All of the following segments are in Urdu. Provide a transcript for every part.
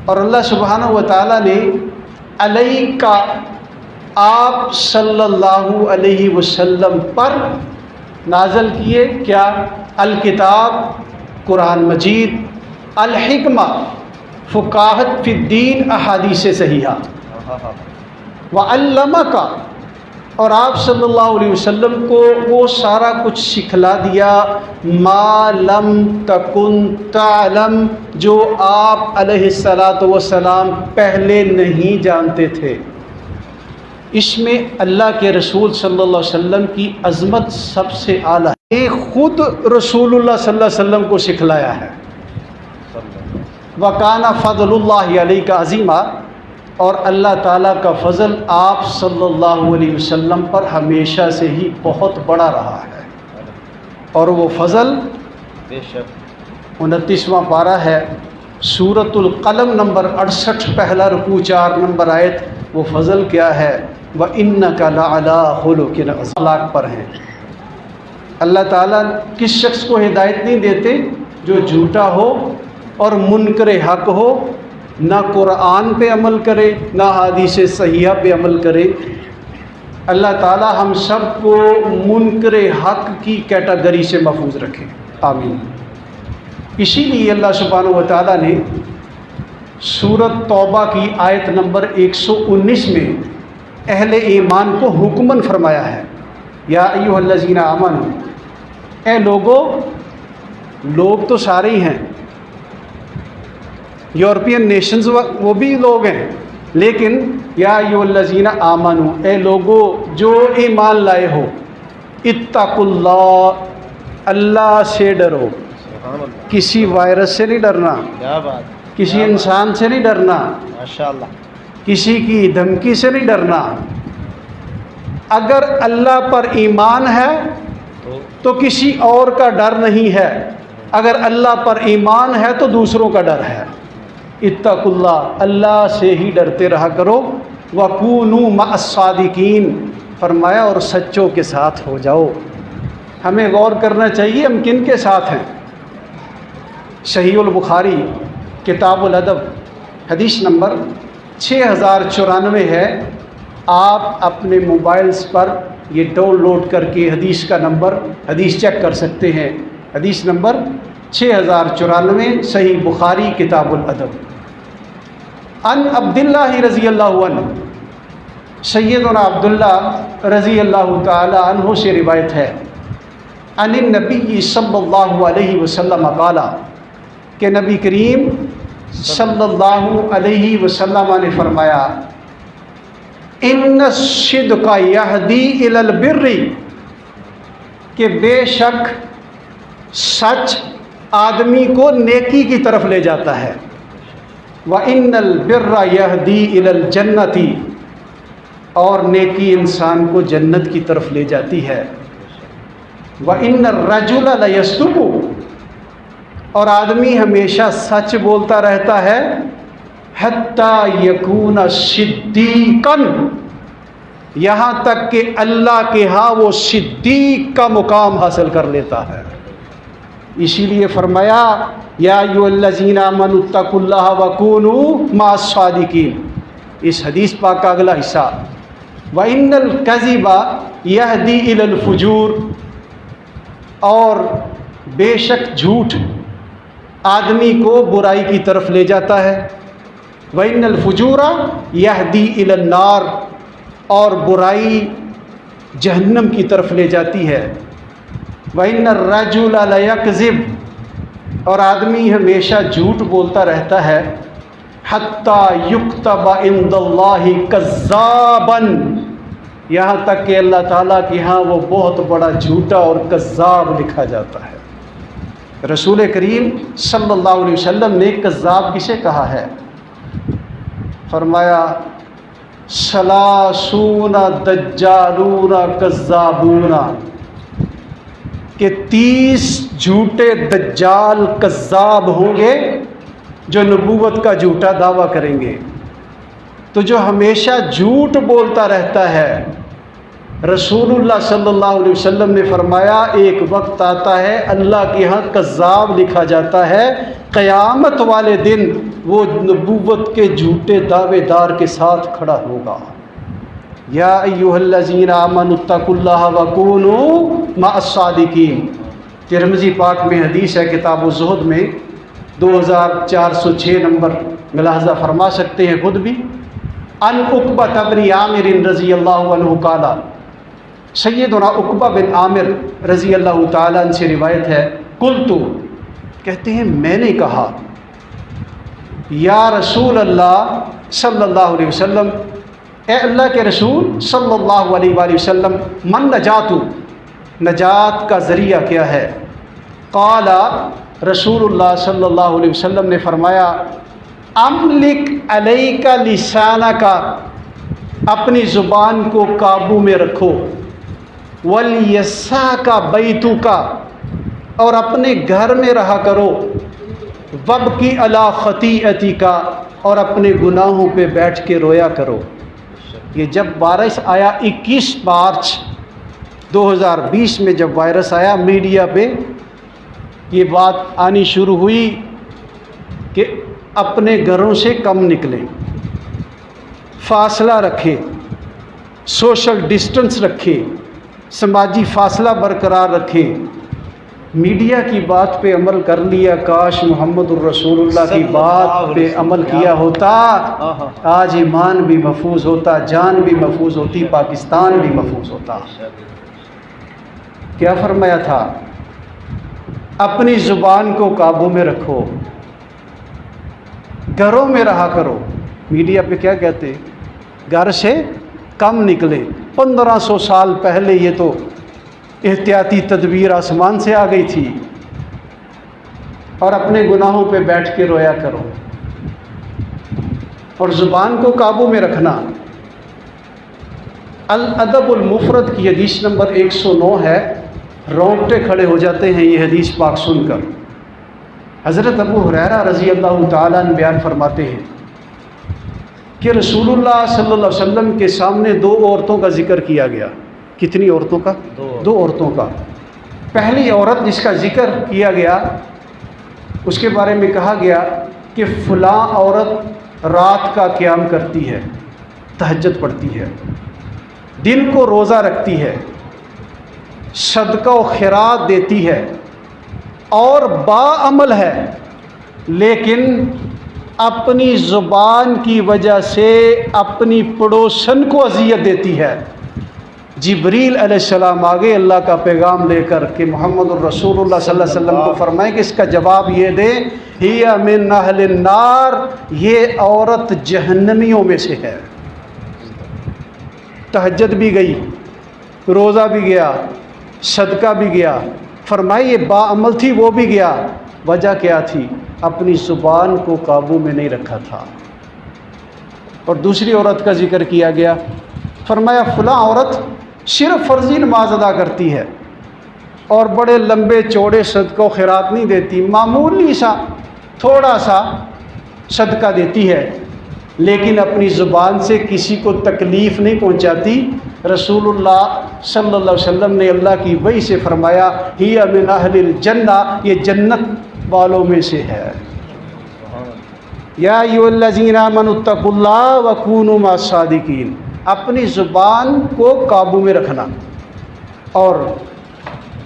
اور اللہ سبحانہ و تعالیٰ نے علیہ کا آپ صلی اللہ علیہ وسلم پر نازل کیے کیا؟ الکتاب قرآن مجید، الحکمہ فقاہت فی الدین احادیث صحیحہ، وعلمک، اور آپ صلی اللہ علیہ وسلم کو وہ سارا کچھ سکھلا دیا، ما لم تکن تعلم، جو آپ علیہ الصلاۃ والسلام پہلے نہیں جانتے تھے۔ اس میں اللہ کے رسول صلی اللہ علیہ وسلم کی عظمت سب سے اعلیٰ ہے، یہ خود رسول اللہ صلی اللہ علیہ وسلم کو سکھلایا ہے۔ وَكَانَ فَضْلُ اللَّهِ عَلَيْكَ عَظِيمًا، اور اللہ تعالیٰ کا فضل آپ صلی اللہ علیہ وسلم پر ہمیشہ سے ہی بہت بڑا رہا ہے، اور وہ فضل 29واں پارہ ہے، سورۃ القلم نمبر 68، پہلا رکوع 4 نمبر آیت۔ وہ فضل کیا ہے؟ وَإِنَّكَ لَعَلَىٰ خُلُقٍ عَظِيمٍ، اخلاق پر ہیں۔ اللہ تعالیٰ کس شخص کو ہدایت نہیں دیتے؟ جو جھوٹا ہو اور منکر حق ہو، نہ قرآن پہ عمل کرے نہ حدیث صحیحہ پہ عمل کرے۔ اللہ تعالیٰ ہم سب کو منکر حق کی کیٹیگری سے محفوظ رکھے، آمین۔ اسی لیے اللہ سبحانہ و تعالیٰ نے سورۃ توبہ کی آیت نمبر 119 میں اہل ایمان کو حکمن فرمایا ہے، یا ایھا الذین آمنوا، اے لوگو، لوگ تو سارے ہی ہیں، یورپین نیشنز وہ بھی لوگ ہیں، لیکن یا ایھا الذین آمنوا، اے لوگو جو ایمان لائے ہو، اتقوا اللہ، اللہ سے ڈرو۔ کسی وائرس سے نہیں ڈرنا، کسی انسان سے نہیں ڈرنا، کسی کی دھمکی سے نہیں ڈرنا۔ اگر اللہ پر ایمان ہے تو کسی اور کا ڈر نہیں ہے، اگر اللہ پر ایمان ہے تو دوسروں کا ڈر ہے۔ اتقوا اللہ، اللہ سے ہی ڈرتے رہا کرو۔ وَكُونُوا مَعَ الصَّادِقِينَ، فرمایا اور سچوں کے ساتھ ہو جاؤ۔ ہمیں غور کرنا چاہیے ہم کن کے ساتھ ہیں۔ صحیح البخاری کتاب الادب حدیث نمبر 6094 ہے۔ آپ اپنے موبائلز پر یہ ڈاؤن لوڈ کر کے حدیث کا نمبر، حدیث چیک کر سکتے ہیں۔ حدیث نمبر 6094، صحیح بخاری کتاب الادب۔ ان عبداللہ رضی اللہ عنہ، سیدنا عبداللہ رضی اللہ تعالی عنہ سے روایت ہے، ان النبی صلی اللہ علیہ وسلم قال، کہ نبی کریم صلی اللہ علیہ وسلم نے فرمایا، ان الصدق یہدی الی البر، کہ بے شک سچ آدمی کو نیکی کی طرف لے جاتا ہے۔ وَإِنَّ الْبِرَّ يَهْدِي إِلَى الْجَنَّةِ، اور نیکی انسان کو جنت کی طرف لے جاتی ہے۔ وَإِنَّ الرَّجُلَ لَيَصْدُقُ، اور آدمی ہمیشہ سچ بولتا رہتا ہے، حَتَّى يَكُونَ صِدِّيقًا، یہاں تک کہ اللہ کے ہاں وہ صدیق کا مقام حاصل کر لیتا ہے۔ اسی لیے فرمایا، یا ایھا الذین آمنوا اتقوا اللہ وکونوا مع الصادقین۔ اس حدیث پاک کا اگلا حصہ، وَإِنَّ الْكَذِبَ يَهْدِي إِلَى الْفُجُورِ، اور بے شک جھوٹ آدمی کو برائی کی طرف لے جاتا ہے۔ وَإِنَّ الْفُجُورَ يَهْدِي إِلَى النَّارِ، اور برائی جہنم کی طرف لے جاتی ہے۔ وَإِنَّ الرَّجُلَ لَيَكْذِبُ، اور آدمی ہمیشہ جھوٹ بولتا رہتا ہے، حَتَّى يُكْتَبَ عِندَ اللَّهِ كَذَّابًا، یہاں تک کہ اللہ تعالیٰ کے ہاں وہ بہت بڑا جھوٹا اور کذاب لکھا جاتا ہے۔ رسول کریم صلی اللہ علیہ وسلم نے کذاب کسے کہا ہے؟ فرمایا، ثلاثون دجالون کذابون، کہ 30 جھوٹے دجال کذاب ہوں گے جو نبوت کا جھوٹا دعویٰ کریں گے۔ تو جو ہمیشہ جھوٹ بولتا رہتا ہے، رسول اللہ صلی اللہ علیہ وسلم نے فرمایا ایک وقت آتا ہے اللہ کے ہاں کذاب لکھا جاتا ہے، قیامت والے دن وہ نبوت کے جھوٹے دعوے دار کے ساتھ کھڑا ہوگا۔ یا ایھا الذین آمنوا اتقوا اللہ وکونوا مع الصادقین۔ ترمذی پاک میں حدیث ہے، کتاب الزہد میں 2406 نمبر، ملاحظہ فرما سکتے ہیں خود بھی۔ ان عقبہ بن عامر رضی اللہ عنہ قال، سیدنا عقبہ بن عامر رضی اللہ تعالیٰ عنہ سے روایت ہے، قلت، کہتے ہیں میں نے کہا، یا رسول اللہ صلی اللہ علیہ وسلم، اے اللہ کے رسول صلی اللہ علیہ وآلہ وسلم، من نجات کا ذریعہ کیا ہے؟ قال، رسول اللہ صلی اللہ علیہ وسلم نے فرمایا، املک علیک لسانک، اپنی زبان کو قابو میں رکھو، ولیسعک بیتک، اور اپنے گھر میں رہا کرو، وابکی علی خطیئتک، اور اپنے گناہوں پہ بیٹھ کے رویا کرو۔ یہ جب وائرس آیا 21 مارچ 2020 میں، جب وائرس آیا میڈیا پہ یہ بات آنی شروع ہوئی کہ اپنے گھروں سے کم نکلیں، فاصلہ رکھیں، سوشل ڈسٹنس رکھیں، سماجی فاصلہ برقرار رکھیں۔ میڈیا کی بات پہ عمل کر لیا، کاش محمد الرسول اللہ کی بات پہ عمل کیا ہوتا، آج ایمان بھی محفوظ ہوتا، جان بھی محفوظ ہوتی، پاکستان بھی محفوظ ہوتا۔ کیا فرمایا تھا؟ اپنی زبان کو قابو میں رکھو، گھروں میں رہا کرو۔ میڈیا پہ کیا کہتے؟ گھر سے کم نکلے۔ 1500 سال پہلے یہ تو احتیاطی تدبیر آسمان سے آ گئی تھی۔ اور اپنے گناہوں پہ بیٹھ کے رویا کرو، اور زبان کو قابو میں رکھنا۔ الادب المفرد کی حدیث نمبر 109 ہے، رونگٹے کھڑے ہو جاتے ہیں یہ حدیث پاک سن کر۔ حضرت ابو ہریرہ رضی اللہ تعالیٰ عنہ بیان فرماتے ہیں کہ رسول اللہ صلی اللہ علیہ وسلم کے سامنے 2 عورتوں کا ذکر کیا گیا۔ کتنی عورتوں کا؟ 2 عورتوں کا۔ پہلی عورت جس کا ذکر کیا گیا، اس کے بارے میں کہا گیا کہ فلاں عورت رات کا قیام کرتی ہے، تہجد پڑھتی ہے، دن کو روزہ رکھتی ہے، صدقہ و خیرات دیتی ہے، اور باعمل ہے، لیکن اپنی زبان کی وجہ سے اپنی پڑوسن کو اذیت دیتی ہے۔ جبریل علیہ السلام آگے اللہ کا پیغام لے کر کہ محمد الرسول اللہ صلی اللہ علیہ وسلم کو فرمائیں کہ اس کا جواب یہ دے، ہی من اہل النار، یہ عورت جہنمیوں میں سے ہے۔ تہجد بھی گئی، روزہ بھی گیا، صدقہ بھی گیا، فرمائے یہ باعمل تھی، وہ بھی گیا۔ وجہ کیا تھی؟ اپنی زبان کو قابو میں نہیں رکھا تھا۔ اور دوسری عورت کا ذکر کیا گیا، فرمایا فلاں عورت صرف فرضی نماز ادا کرتی ہے اور بڑے لمبے چوڑے صدقہ و خیرات نہیں دیتی، معمولی سا تھوڑا سا صدقہ دیتی ہے، لیکن اپنی زبان سے کسی کو تکلیف نہیں پہنچاتی۔ رسول اللہ صلی اللہ علیہ وسلم نے اللہ کی وحی سے فرمایا، ہی من اہل الجنہ، یہ جنت والوں میں سے ہے۔ یا ایھا الذین آمنوا اتقوا اللہ وکونوا مع الصادقین، اپنی زبان کو قابو میں رکھنا۔ اور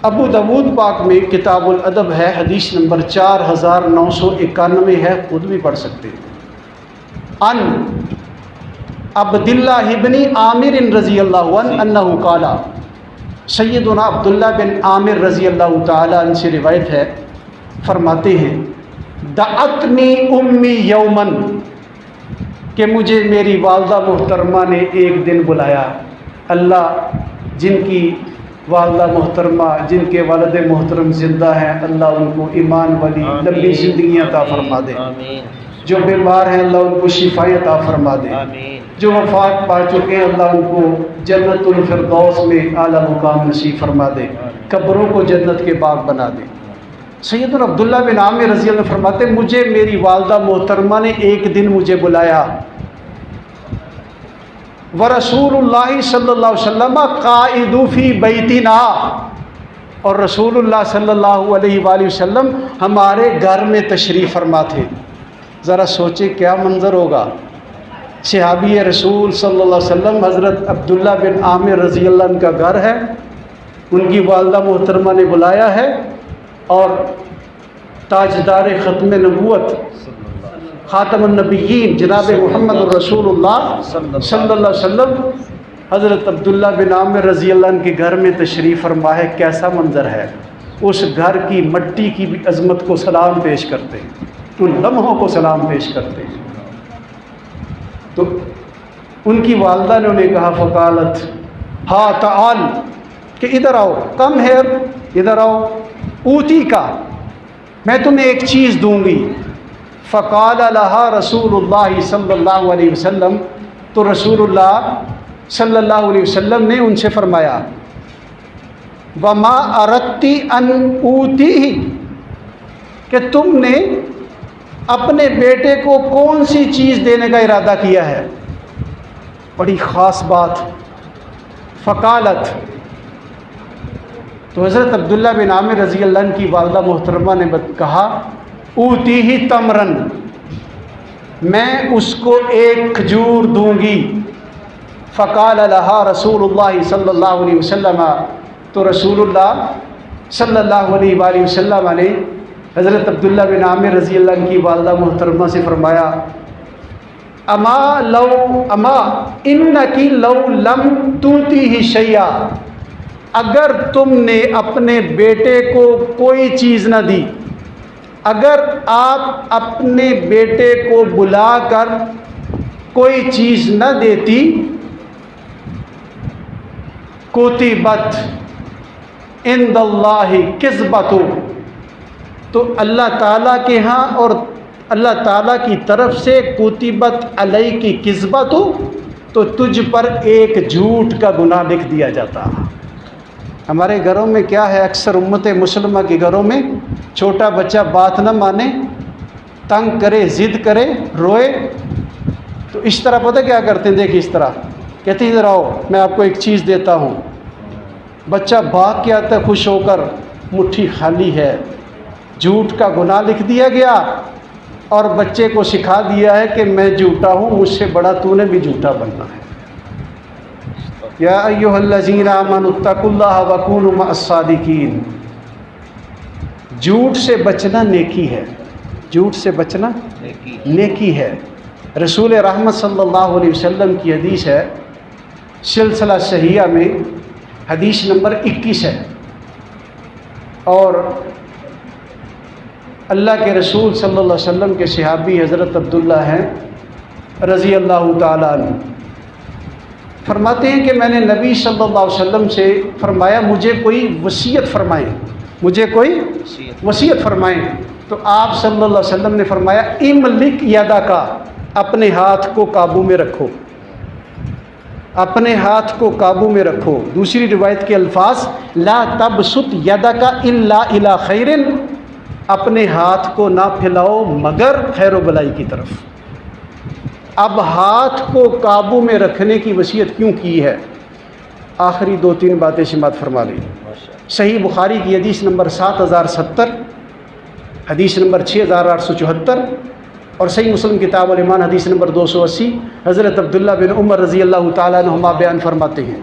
ابو داؤد پاک میں کتاب الادب ہے، حدیث نمبر 4991 ہے، خود بھی پڑھ سکتے ہیں۔ ان عبداللہ بن عامر رضی اللہ عنہ انہ قال، سیدنا عبداللہ بن عامر رضی اللہ تعالی عنہ سے روایت ہے، فرماتے ہیں دعتنی امی یومن، کہ مجھے میری والدہ محترمہ نے ایک دن بلایا۔ اللہ جن کی والدہ محترمہ، جن کے والد محترم زندہ ہیں، اللہ ان کو ایمان والی لمبی زندگی عطا فرما دے۔ جو بیمار ہیں اللہ ان کو شفائیں عطا فرما دے۔ جو وفات پا چکے ہیں اللہ ان کو جنت الفردوس میں اعلیٰ مقام نصیب فرما دے، قبروں کو جنت کے باغ بنا دے۔ سیدنا عبداللہ بن عامر رضی اللہ عنہ فرماتے مجھے میری والدہ محترمہ نے ایک دن مجھے بلایا، ورسول اللہ صلی اللہ علیہ وسلم قائد فی بیتنا، اور رسول اللہ صلی اللہ علیہ وآلہ وسلم ہمارے گھر میں تشریف فرما تھے۔ ذرا سوچے کیا منظر ہوگا۔ صحابی رسول صلی اللہ علیہ وسلم حضرت عبداللہ بن عامر رضی اللہ عنہ کا گھر ہے، ان کی والدہ محترمہ نے بلایا ہے، اور تاجدار ختم نبوت خاتم النبیین جناب محمد الرسول اللہ صلی اللہ علیہ وسلم حضرت عبداللہ بن عامر رضی اللہ عنہ کے گھر میں تشریف فرما ہے۔ کیسا منظر ہے۔ اس گھر کی مٹی کی بھی عظمت کو سلام پیش کرتے ہیں، ان لمحوں کو سلام پیش کرتے ہیں۔ تو ان کی والدہ نے انہیں کہا فقالت ہا تعال، کہ ادھر آؤ، کم ہیئر، ادھر آؤ، اوتی کا، میں تمہیں ایک چیز دوں گی۔ فقال لہا رسول اللہ صلی اللہ علیہ وسلم، تو رسول اللہ صلی اللہ علیہ وسلم نے ان سے فرمایا وما اردتی ان اوتی، کہ تم نے اپنے بیٹے کو کون سی چیز دینے کا ارادہ کیا ہے؟ بڑی خاص بات۔ فقالت، تو حضرت عبداللہ بن عامر رضی اللہ عنہ کی والدہ محترمہ نے کہا اوتی ہی تمرن، میں اس کو ایک کھجور دوں گی۔ فقال لہا رسول اللہ صلی اللہ علیہ وسلم، تو رسول اللہ صلی اللہ علیہ وآلہ وسلم نے حضرت عبداللہ بن عامر رضی اللہ عنہ کی والدہ محترمہ سے فرمایا اما انکی لو لم توتیہ شیئا، اگر تم نے اپنے بیٹے کو کوئی چیز نہ دی، اگر آپ اپنے بیٹے کو بلا کر کوئی چیز نہ دیتی، کتبت عند اللہ کذبۃ، تو اللہ تعالیٰ کے ہاں اور اللہ تعالیٰ کی طرف سے کتبت علیہ کی کذبۃ، تو تجھ پر ایک جھوٹ کا گناہ لکھ دیا جاتا۔ ہمارے گھروں میں کیا ہے، اکثر امت مسلمہ کے گھروں میں چھوٹا بچہ بات نہ مانے، تنگ کرے، ضد کرے، روئے، تو اس طرح پتہ کیا کرتے ہیں، دیکھ اس طرح کہتے ہیں ادھر آؤ میں آپ کو ایک چیز دیتا ہوں، بچہ بھاگ کے آتا ہے خوش ہو کر، مٹھی خالی ہے، جھوٹ کا گناہ لکھ دیا گیا، اور بچے کو سکھا دیا ہے کہ میں جھوٹا ہوں، مجھ سے بڑا تو نے بھی جھوٹا بننا ہے۔ یا ایھا الذین آمنوا اتقوا اللہ وکونوا مع الصادقین، جھوٹ سے بچنا نیکی ہے، جھوٹ سے بچنا نیکی ہے۔ رسول رحمت صلی اللہ علیہ وسلم کی حدیث ہے، سلسلہ صحیحہ میں حدیث نمبر 21 ہے، اور اللہ کے رسول صلی اللہ علیہ وسلم کے صحابی حضرت عبداللہ ہیں رضی اللہ تعالیٰ عنہ، فرماتے ہیں کہ میں نے نبی صلی اللہ علیہ وسلم سے فرمایا مجھے کوئی وصیت فرمائیں، مجھے کوئی وصیت فرمائیں، تو آپ صلی اللہ علیہ وسلم نے فرمایا املک یدک، اپنے ہاتھ کو قابو میں رکھو، اپنے ہاتھ کو قابو میں رکھو۔ دوسری روایت کے الفاظ لا تبسط یدک الا الی خیر، اپنے ہاتھ کو نہ پھیلاؤ مگر خیر و بلائی کی طرف۔ اب ہاتھ کو قابو میں رکھنے کی وصیت کیوں کی ہے؟ آخری 2-3 باتیں سماعت فرما لیں۔ صحیح بخاری کی حدیث نمبر 7070، حدیث نمبر 6874، اور صحیح مسلم کتاب الایمان حدیث نمبر 280، حضرت عبداللہ بن عمر رضی اللہ تعالیٰ عنہما بیان فرماتے ہیں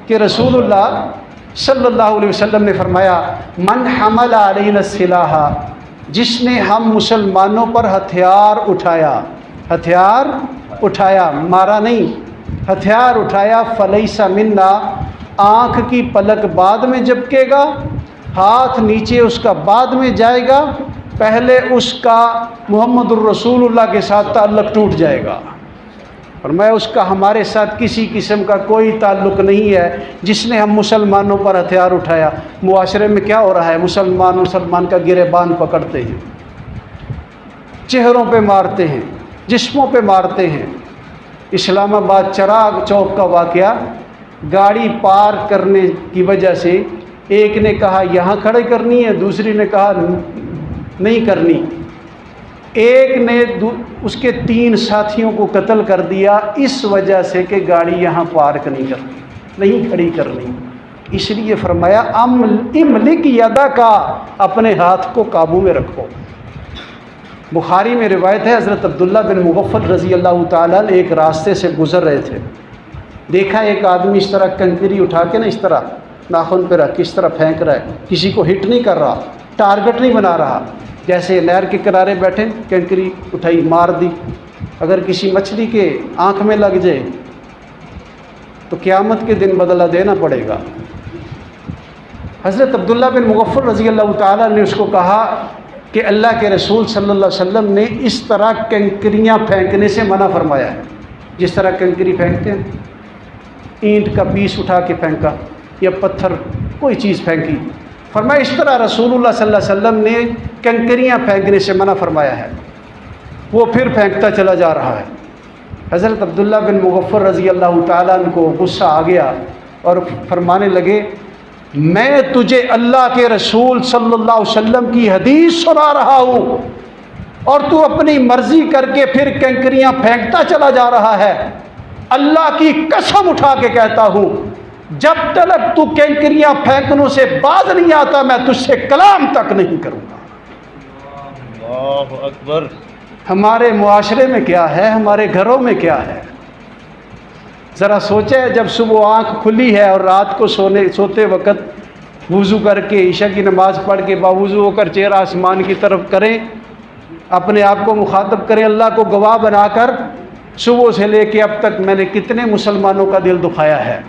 کہ رسول اللہ صلی اللہ علیہ وسلم نے فرمایا من حمل علینا السلاح، جس نے ہم مسلمانوں پر ہتھیار اٹھایا، ہتھیار اٹھایا، مارا نہیں، ہتھیار اٹھایا، فلیس منا، آنکھ کی پلک بعد میں جھپکے گا، ہاتھ نیچے اس کا بعد میں جائے گا، پہلے اس کا محمد الرسول اللہ کے ساتھ تعلق ٹوٹ جائے گا، اور میں اس کا ہمارے ساتھ کسی قسم کا کوئی تعلق نہیں ہے جس نے ہم مسلمانوں پر ہتھیار اٹھایا۔ معاشرے میں کیا ہو رہا ہے، مسلمان کا گریبان پکڑتے ہیں، چہروں پہ مارتے ہیں، جسموں پہ مارتے ہیں۔ اسلام آباد چراغ چوک کا واقعہ، گاڑی پارک کرنے کی وجہ سے ایک نے کہا یہاں کھڑے کرنی ہے، دوسری نے کہا نہیں کرنی، ایک نے اس کے 3 ساتھیوں کو قتل کر دیا اس وجہ سے کہ گاڑی یہاں پارک نہیں کرنی، نہیں کھڑی کرنی۔ اس لیے فرمایا املک یدا کا، اپنے ہاتھ کو قابو میں رکھو۔ بخاری میں روایت ہے، حضرت عبداللہ بن مغفل رضی اللہ تعالیٰ ایک راستے سے گزر رہے تھے، دیکھا ایک آدمی اس طرح کنکری اٹھا کے نا اس طرح ناخن پہ رکھ کے اس طرح پھینک رہا ہے، کسی کو ہٹ نہیں کر رہا، ٹارگٹ نہیں بنا رہا، جیسے نہر کے کنارے بیٹھے کنکری اٹھائی مار دی، اگر کسی مچھلی کے آنکھ میں لگ جائے تو قیامت کے دن بدلہ دینا پڑے گا۔ حضرت عبداللہ بن مغفل رضی اللہ تعالیٰ نے اس کو کہا کہ اللہ کے رسول صلی اللہ علیہ وسلم نے اس طرح کنکریاں پھینکنے سے منع فرمایا ہے، جس طرح کنکری پھینکتے ہیں، اینٹ کا پیس اٹھا کے پھینکا یا پتھر کوئی چیز پھینکی، فرمایا اس طرح رسول اللہ صلی اللہ علیہ وسلم نے کنکریاں پھینکنے سے منع فرمایا ہے۔ وہ پھر پھینکتا چلا جا رہا ہے۔ حضرت عبداللہ بن مغفل رضی اللہ تعالیٰ عنہ کو غصہ آ گیا اور فرمانے لگے میں تجھے اللہ کے رسول صلی اللہ علیہ وسلم کی حدیث سنا رہا ہوں اور تو اپنی مرضی کر کے پھر کنکریاں پھینکتا چلا جا رہا ہے۔ اللہ کی قسم اٹھا کے کہتا ہوں جب تک تو کنکریاں پھینکنے سے باز نہیں آتا میں تجھ سے کلام تک نہیں کروں گا۔ اللہ اکبر۔ ہمارے معاشرے میں کیا ہے، ہمارے گھروں میں کیا ہے؟ ذرا سوچے، جب صبح آنکھ کھلی ہے اور رات کو سوتے وقت وضو کر کے عشاء کی نماز پڑھ کے باوضو ہو کر چہرہ آسمان کی طرف کریں، اپنے آپ کو مخاطب کریں اللہ کو گواہ بنا کر، صبح سے لے کے اب تک میں نے کتنے مسلمانوں کا دل دکھایا ہے،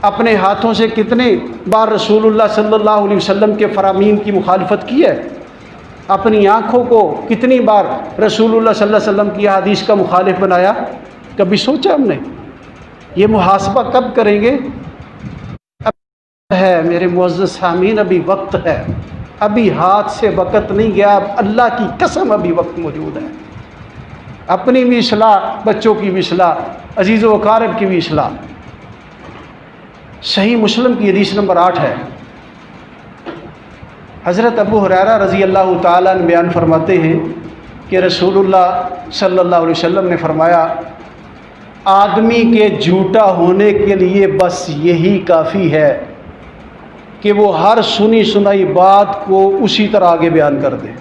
اپنے ہاتھوں سے کتنے بار رسول اللہ صلی اللہ علیہ وسلم کے فرامین کی مخالفت کی ہے، اپنی آنکھوں کو کتنی بار رسول اللہ صلی اللہ علیہ وسلم کی حدیث کا مخالف بنایا؟ کبھی سوچا ہم نے؟ یہ محاسبہ کب کریں گے؟ اب ہے میرے معزز سامعین، ابھی وقت ہے، ابھی ہاتھ سے وقت نہیں گیا، اللہ کی قسم ابھی وقت موجود ہے۔ اپنی بھی اصلاح، بچوں کی بھی اصلاح، عزیز و اقارب کی بھی اصلاح۔ صحیح مسلم کی حدیث نمبر 8 ہے، حضرت ابو ہریرہ رضی اللہ تعالیٰ عنہ بیان فرماتے ہیں کہ رسول اللہ صلی اللہ علیہ وسلم نے فرمایا آدمی کے جھوٹا ہونے کے لیے بس یہی کافی ہے کہ وہ ہر سنی سنائی بات کو اسی طرح آگے بیان کر دے۔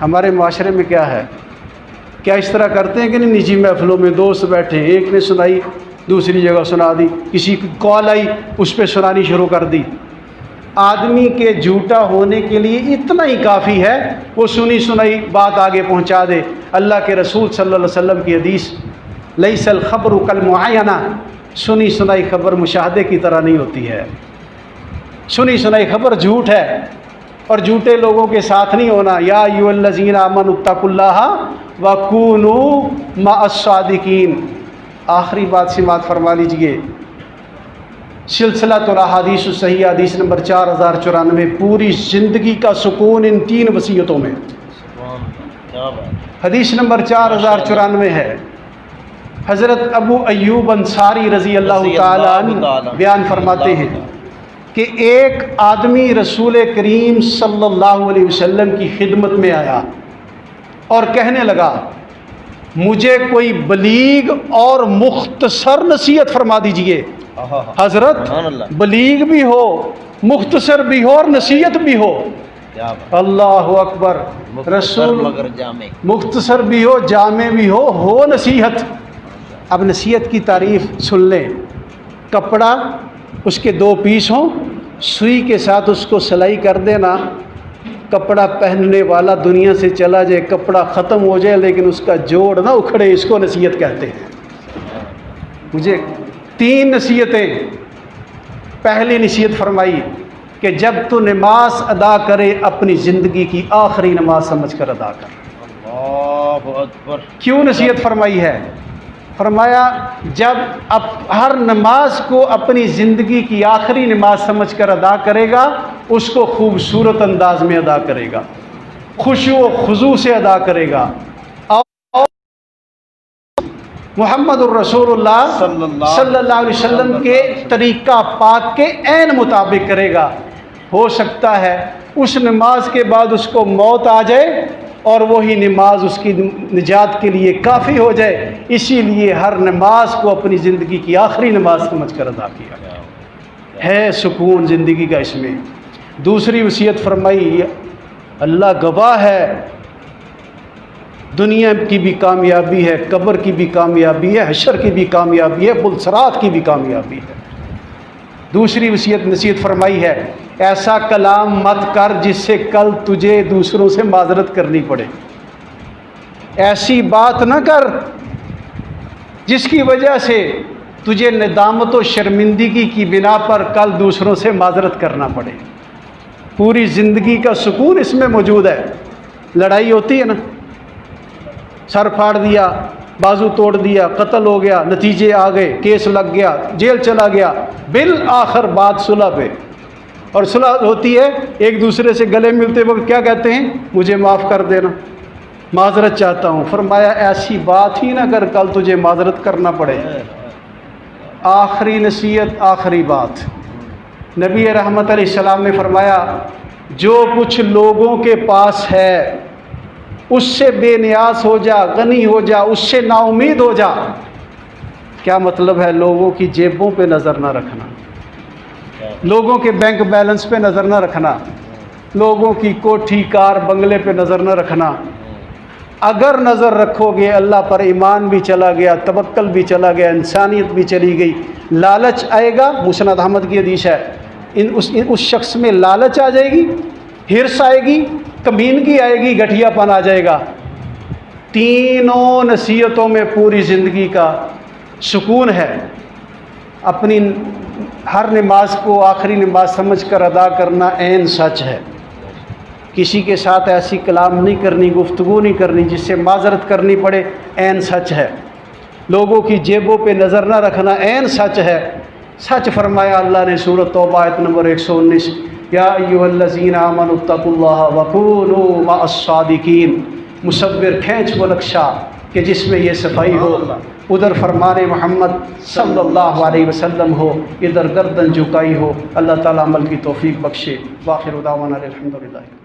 ہمارے معاشرے میں کیا ہے؟ کیا اس طرح کرتے ہیں کہ نہیں، نجی محفلوں میں دوست بیٹھے، ایک نے سنائی دوسری جگہ سنا دی، کسی کی کال آئی اس پہ سنانی شروع کر دی۔ آدمی کے جھوٹا ہونے کے لیے اتنا ہی کافی ہے وہ سنی سنائی بات آگے پہنچا دے۔ اللہ کے رسول صلی اللہ علیہ وسلم کی حدیث لیس الخبر کالمعاینہ، سنی سنائی خبر مشاہدے کی طرح نہیں ہوتی ہے۔ سنی سنائی خبر جھوٹ ہے، اور جھوٹے لوگوں کے ساتھ نہیں ہونا۔ یا ایھا الذین آمنوا اتقوا اللہ وکونوا مع الصادقین۔ آخری بات سماعت فرما لیجئے، سلسلہ الاحادیث الصحیحہ حدیث نمبر 4094، پوری زندگی کا سکون ان 3 وصیتوں میں۔ حدیث نمبر 4094 ہے، حضرت ابو ایوب انصاری رضی اللہ تعالیٰ عنہ بیان فرماتے ہیں کہ ایک آدمی رسول کریم صلی اللہ علیہ وسلم کی خدمت میں آیا اور کہنے لگا مجھے کوئی بلیغ اور مختصر نصیحت فرما دیجئے۔ حضرت بلیغ بھی ہو، مختصر بھی ہو اور نصیحت بھی ہو۔ اللہ اکبر، رسول مختصر بھی ہو، جامع بھی ہو نصیحت۔ اب نصیحت کی تعریف سن لیں۔ کپڑا اس کے 2 پیس ہوں، سوئی کے ساتھ اس کو سلائی کر دینا، کپڑا پہننے والا دنیا سے چلا جائے، کپڑا ختم ہو جائے لیکن اس کا جوڑ نہ اکھڑے، اس کو نصیحت کہتے ہیں۔ مجھے 3 نصیحتیں۔ پہلی نصیحت فرمائی کہ جب تو نماز ادا کرے اپنی زندگی کی آخری نماز سمجھ کر ادا کر۔ اللہ اکبر۔ کیوں نصیحت فرمائی ہے؟ فرمایا جب ہر نماز کو اپنی زندگی کی آخری نماز سمجھ کر ادا کرے گا، اس کو خوبصورت انداز میں ادا کرے گا، خشوع و خضوع سے ادا کرے گا، اور محمد الرسول اللہ صلی اللہ علیہ وسلم کے طریقہ پاک کے عین مطابق کرے گا۔ ہو سکتا ہے اس نماز کے بعد اس کو موت آ جائے اور وہی نماز اس کی نجات کے لیے کافی ہو جائے، اسی لیے ہر نماز کو اپنی زندگی کی آخری نماز سمجھ کر ادا کیا۔ ہے سکون زندگی کا اس میں۔ دوسری وصیت فرمائی، اللہ گواہ ہے، دنیا کی بھی کامیابی ہے، قبر کی بھی کامیابی ہے، حشر کی بھی کامیابی ہے، پلسرات کی بھی کامیابی ہے۔ دوسری وصیت نصیحت فرمائی ہے، ایسا کلام مت کر جس سے کل تجھے دوسروں سے معذرت کرنی پڑے۔ ایسی بات نہ کر جس کی وجہ سے تجھے ندامت و شرمندگی کی بنا پر کل دوسروں سے معذرت کرنا پڑے۔ پوری زندگی کا سکون اس میں موجود ہے۔ لڑائی ہوتی ہے نا، سر پھاڑ دیا، بازو توڑ دیا، قتل ہو گیا، نتیجے آ گئے، کیس لگ گیا، جیل چلا گیا، بالآخر بات صلح پہ، اور صلح ہوتی ہے ایک دوسرے سے گلے ملتے وقت کیا کہتے ہیں؟ مجھے معاف کر دینا، معذرت چاہتا ہوں۔ فرمایا ایسی بات ہی نہ کر کل تجھے معذرت کرنا پڑے۔ آخری نصیحت، آخری بات، نبی رحمت علیہ السلام نے فرمایا جو کچھ لوگوں کے پاس ہے اس سے بے نیاز ہو جا، غنی ہو جا، اس سے نا امید ہو جا۔ کیا مطلب ہے؟ لوگوں کی جیبوں پہ نظر نہ رکھنا، لوگوں کے بینک بیلنس پہ نظر نہ رکھنا، لوگوں کی کوٹھی کار بنگلے پہ نظر نہ رکھنا۔ اگر نظر رکھو گے اللہ پر، ایمان بھی چلا گیا، توکل بھی چلا گیا، انسانیت بھی چلی گئی، لالچ آئے گا۔ مسند احمد کی حدیث ہے، اس شخص میں لالچ آ جائے گی، ہرس آئے گی، کمینگی آئے گی، گٹھیا پن آ جائے گا۔ تینوں نصیحتوں میں پوری زندگی کا سکون ہے۔ اپنی ہر نماز کو آخری نماز سمجھ کر ادا کرنا عین سچ ہے۔ کسی کے ساتھ ایسی کلام نہیں کرنی، گفتگو نہیں کرنی جس سے معذرت کرنی پڑے، عین سچ ہے۔ لوگوں کی جیبوں پہ نظر نہ رکھنا عین سچ ہے۔ سچ فرمایا اللہ نے سورۃ توبہ آیت نمبر 119، یا ایھا الذین آمنوا اتقوا اللہ وکونوا مع الصادقین۔ مصور کھینچ وہ نقشہ کہ جس میں یہ صفائی ہو، ادھر فرمان محمد صلی اللہ علیہ وسلم ہو، ادھر گردن جھکائی ہو۔ اللہ تعالیٰ عمل کی توفیق بخشے۔ وآخر دعوانا الحمدللہ۔